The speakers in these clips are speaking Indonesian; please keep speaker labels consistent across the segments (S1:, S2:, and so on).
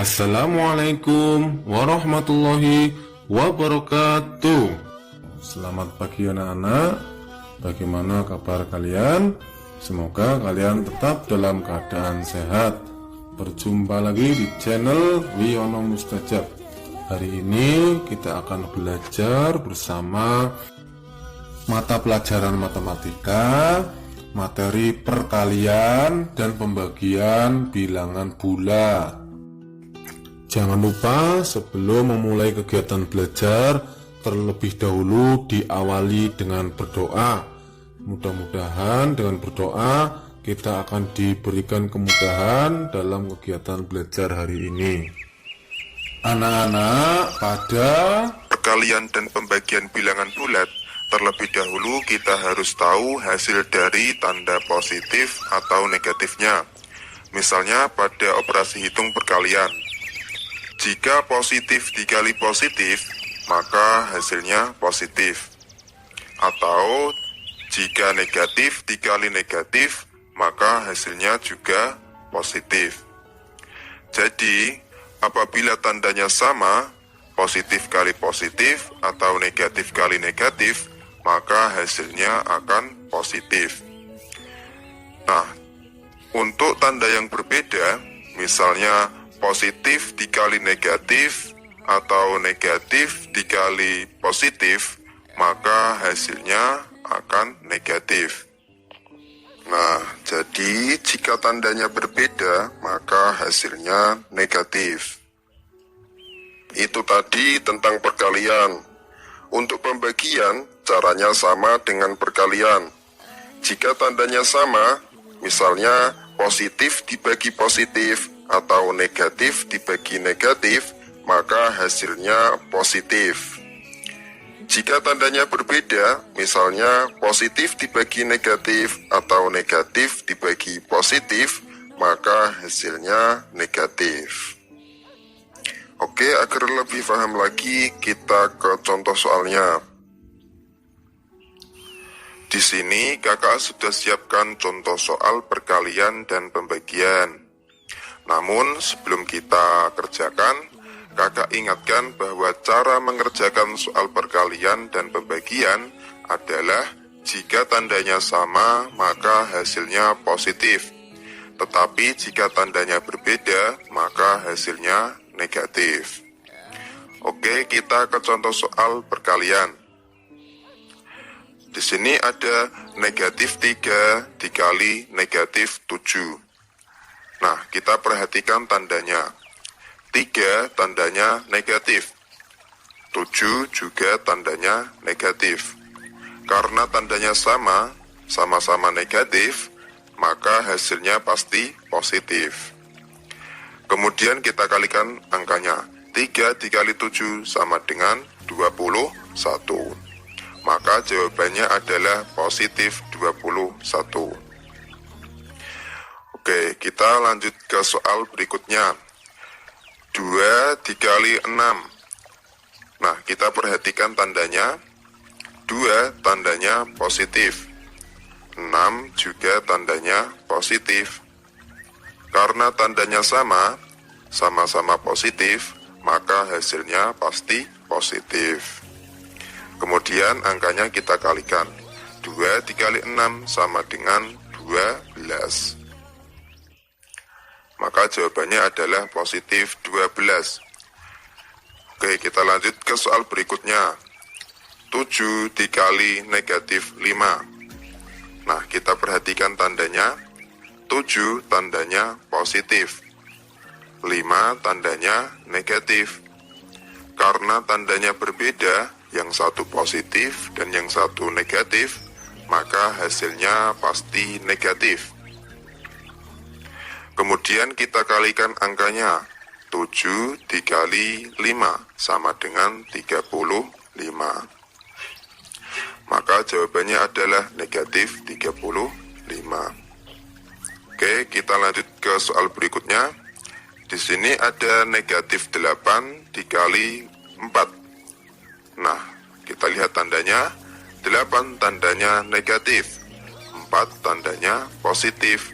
S1: Assalamualaikum warahmatullahi wabarakatuh. Selamat pagi anak-anak. Bagaimana kabar kalian? Semoga kalian tetap dalam keadaan sehat. Berjumpa lagi di channel Wiono Mustajab. Hari ini kita akan belajar bersama mata pelajaran matematika, materi perkalian dan pembagian bilangan bulat. Jangan lupa sebelum memulai kegiatan belajar, terlebih dahulu diawali dengan berdoa. Mudah-mudahan dengan berdoa kita akan diberikan kemudahan dalam kegiatan belajar hari ini. Anak-anak, pada
S2: perkalian dan pembagian bilangan bulat, terlebih dahulu kita harus tahu hasil dari tanda positif atau negatifnya. Misalnya pada operasi hitung perkalian. Jika positif dikali positif, maka hasilnya positif. Atau jika negatif dikali negatif, maka hasilnya juga positif. Jadi, apabila tandanya sama, positif kali positif atau negatif kali negatif, maka hasilnya akan positif. Nah, untuk tanda yang berbeda, misalnya positif dikali negatif atau negatif dikali positif, maka hasilnya akan negatif. Nah, jadi jika tandanya berbeda, maka hasilnya negatif. Itu tadi tentang perkalian. Untuk pembagian, caranya sama dengan perkalian. Jika tandanya sama, misalnya positif dibagi positif atau negatif dibagi negatif, maka hasilnya positif. Jika tandanya berbeda, misalnya positif dibagi negatif atau negatif dibagi positif, maka hasilnya negatif. Oke, agar lebih paham lagi, kita ke contoh soalnya. Di sini kakak sudah siapkan contoh soal perkalian dan pembagian. Namun sebelum kita kerjakan, kakak ingatkan bahwa cara mengerjakan soal perkalian dan pembagian adalah jika tandanya sama, maka hasilnya positif. Tetapi jika tandanya berbeda, maka hasilnya negatif. Oke, kita ke contoh soal perkalian. Di sini ada negatif 3 dikali negatif 7. Nah, kita perhatikan tandanya. 3 tandanya negatif. 7 juga tandanya negatif. Karena tandanya sama, sama-sama negatif, maka hasilnya pasti positif. Kemudian kita kalikan angkanya. 3 dikali 7 sama dengan 21. Maka jawabannya adalah positif 21. Oke, kita lanjut ke soal berikutnya. 2 dikali 6. Nah, kita perhatikan tandanya. 2 tandanya positif. 6 juga tandanya positif. Karena tandanya sama, sama-sama positif, maka hasilnya pasti positif. Kemudian angkanya kita kalikan. 2 dikali 6 sama dengan 12. Maka jawabannya adalah positif 12. Oke, kita lanjut ke soal berikutnya. 7 dikali negatif 5. Nah, kita perhatikan tandanya. 7 tandanya positif. 5 tandanya negatif. Karena tandanya berbeda, yang satu positif dan yang satu negatif, maka hasilnya pasti negatif. Kemudian kita kalikan angkanya. 7 dikali 5 sama dengan 35. Maka jawabannya adalah negatif 35. Oke, kita lanjut ke soal berikutnya. Di sini ada negatif 8 dikali 4. Nah, kita lihat tandanya. 8 tandanya negatif, 4 tandanya positif.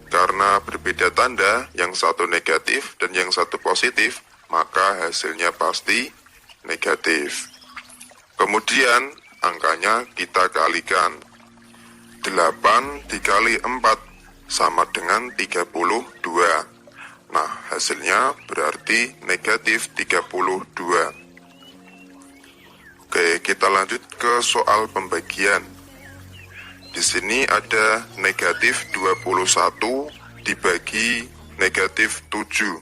S2: Karena berbeda tanda, yang satu negatif dan yang satu positif, maka hasilnya pasti negatif. Kemudian angkanya kita kalikan. 8 dikali 4 sama dengan 32. Nah, hasilnya berarti negatif 32. Oke, kita lanjut ke soal pembagian. Di sini ada negatif 21 dibagi negatif 7.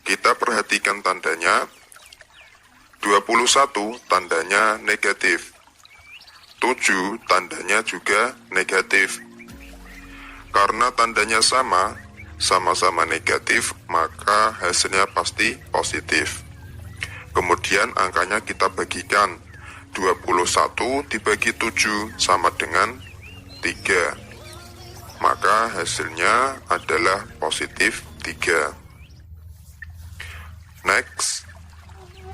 S2: Kita perhatikan tandanya. 21 tandanya negatif. 7 tandanya juga negatif. Karena tandanya sama-sama negatif, maka hasilnya pasti positif. Kemudian angkanya kita bagikan. 21 dibagi 7 sama dengan 3. Maka hasilnya adalah positif 3. Next,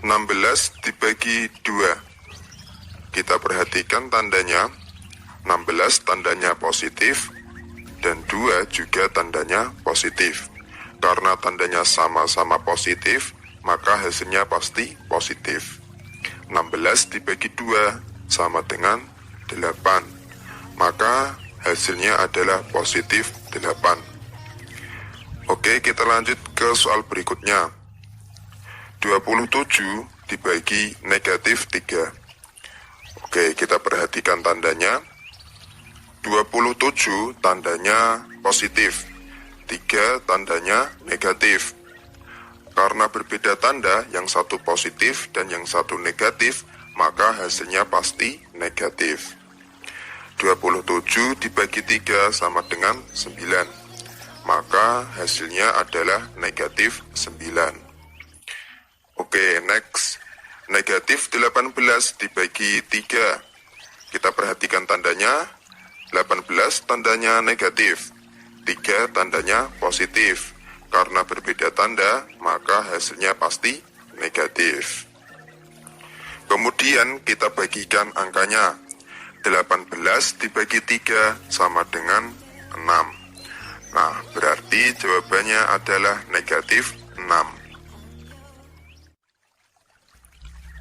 S2: 16 dibagi 2. Kita perhatikan tandanya. 16 tandanya positif dan 2 juga tandanya positif. Karena tandanya sama-sama positif, maka hasilnya pasti positif. 16 dibagi 2 sama dengan 8. Maka hasilnya adalah positif 8. Oke, kita lanjut ke soal berikutnya. 27 dibagi negatif 3. Oke, kita perhatikan tandanya. 27 tandanya positif, 3 tandanya negatif. Karena berbeda tanda, yang satu positif dan yang satu negatif, maka hasilnya pasti negatif. 27 dibagi 3 sama dengan 9. Maka hasilnya adalah negatif 9. Oke, next. Negatif 18 dibagi 3. Kita perhatikan tandanya. 18 tandanya negatif, 3 tandanya positif. Karena berbeda tanda, maka hasilnya pasti negatif. Kemudian kita bagikan angkanya. 18 dibagi 3 sama dengan 6. Nah, berarti jawabannya adalah negatif 6.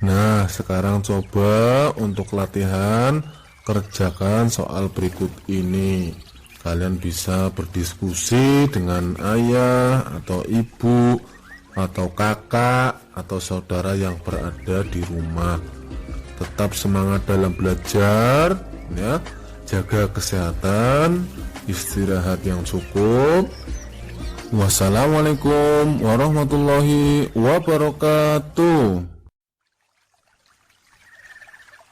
S1: Nah, sekarang coba untuk latihan kerjakan soal berikut ini. Kalian bisa berdiskusi dengan ayah atau ibu atau kakak atau saudara yang berada di rumah. Tetap semangat dalam belajar ya. Jaga kesehatan, istirahat yang cukup. Wassalamualaikum warahmatullahi wabarakatuh.